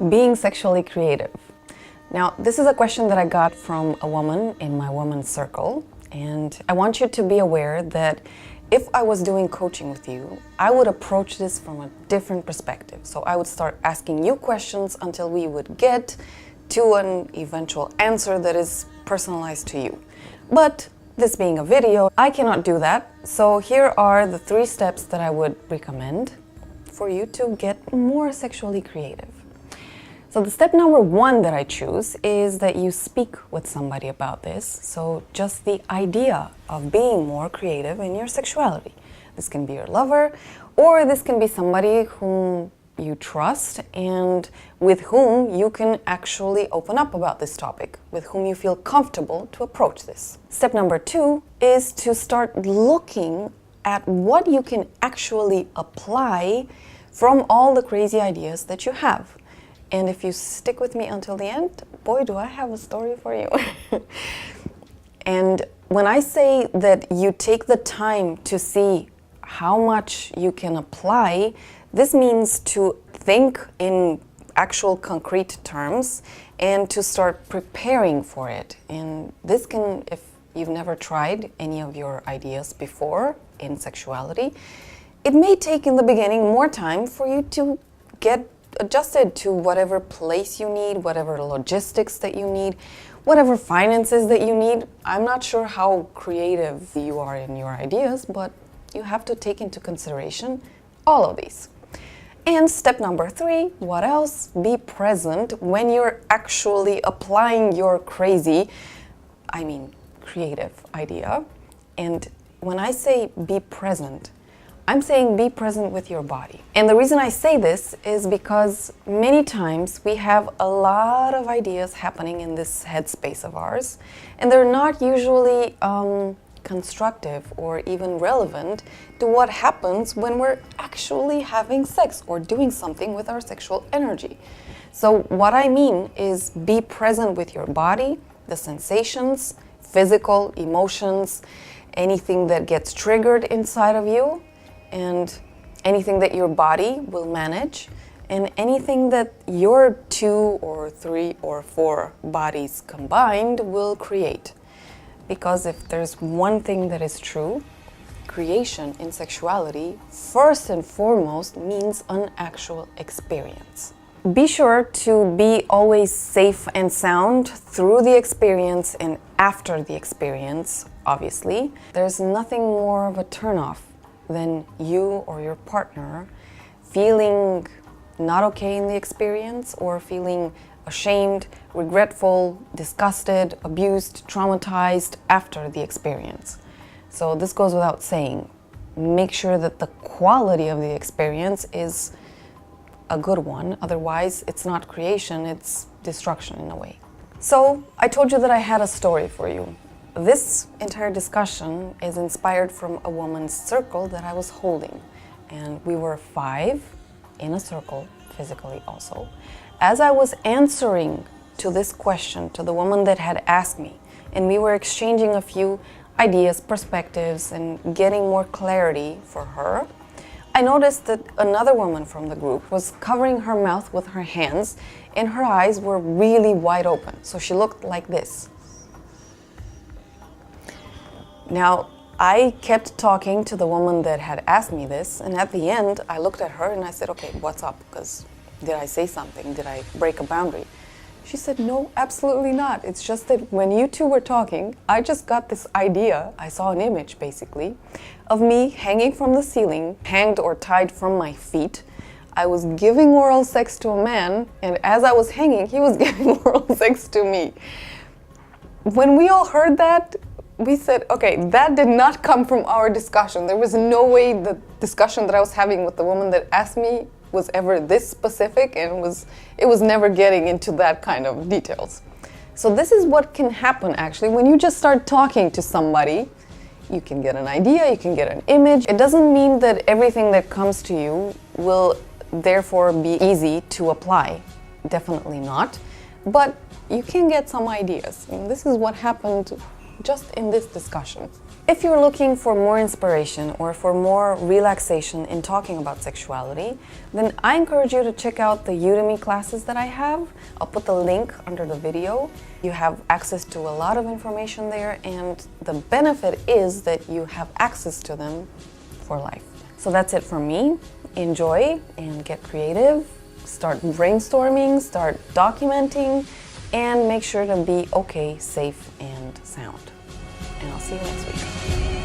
Being sexually creative. Now, this is a question that I got from a woman in my woman's circle, and I want you to be aware that if I was doing coaching with you, I would approach this from a different perspective. So I would start asking you questions until we would get to an eventual answer that is personalized to you. But this being a video, I cannot do that. So here are the 3 steps that I would recommend for you to get more sexually creative. So the step number 1 that I choose is that you speak with somebody about this. So just the idea of being more creative in your sexuality. This can be your lover, or this can be somebody whom you trust and with whom you can actually open up about this topic, with whom you feel comfortable to approach this. Step number 2 is to start looking at what you can actually apply from all the crazy ideas that you have. And if you stick with me until the end, boy, do I have a story for you. And when I say that you take the time to see how much you can apply, this means to think in actual concrete terms and to start preparing for it. And this can, if you've never tried any of your ideas before in sexuality, it may take in the beginning more time for you to get adjusted to whatever place you need, whatever logistics that you need, whatever finances that you need. I'm not sure how creative you are in your ideas, but you have to take into consideration all of these. And step number 3, what else? Be present when you're actually applying your creative idea. And when I say be present, I'm saying be present with your body. And the reason I say this is because many times we have a lot of ideas happening in this headspace of ours, and they're not usually constructive or even relevant to what happens when we're actually having sex or doing something with our sexual energy. So what I mean is be present with your body, the sensations, physical, emotions, anything that gets triggered inside of you, and anything that your body will manage, and anything that your 2 or 3 or 4 bodies combined will create. Because if there's one thing that is true, creation in sexuality, first and foremost, means an actual experience. Be sure to be always safe and sound through the experience and after the experience, obviously. There's nothing more of a turnoff than you or your partner feeling not okay in the experience or feeling ashamed, regretful, disgusted, abused, traumatized after the experience. So this goes without saying. Make sure that the quality of the experience is a good one. Otherwise, it's not creation, it's destruction in a way. So I told you that I had a story for you. This entire discussion is inspired from a woman's circle that I was holding. And we were 5 in a circle, physically also. As I was answering to this question to the woman that had asked me, and we were exchanging a few ideas, perspectives, and getting more clarity for her, I noticed that another woman from the group was covering her mouth with her hands, and her eyes were really wide open. So she looked like this. Now, I kept talking to the woman that had asked me this, and at the end, I looked at her and I said, okay, what's up? Because did I say something? Did I break a boundary? She said, no, absolutely not. It's just that when you 2 were talking, I just got this idea, I saw an image basically, of me hanging from the ceiling, hanged or tied from my feet. I was giving oral sex to a man, and as I was hanging, he was giving oral sex to me. When we all heard that, we said, okay, that did not come from our discussion. There was no way the discussion that I was having with the woman that asked me was ever this specific, and it was never getting into that kind of details. So this is what can happen actually when you just start talking to somebody. You can get an idea, you can get an image. It doesn't mean that everything that comes to you will therefore be easy to apply. Definitely not. But you can get some ideas. And this is what happened just in this discussion. If you're looking for more inspiration or for more relaxation in talking about sexuality, then I encourage you to check out the Udemy classes that I have. I'll put the link under the video. You have access to a lot of information there, and the benefit is that you have access to them for life. So that's it from me. Enjoy and get creative. Start brainstorming, start documenting, and make sure to be okay, safe, and sound. And I'll see you next week.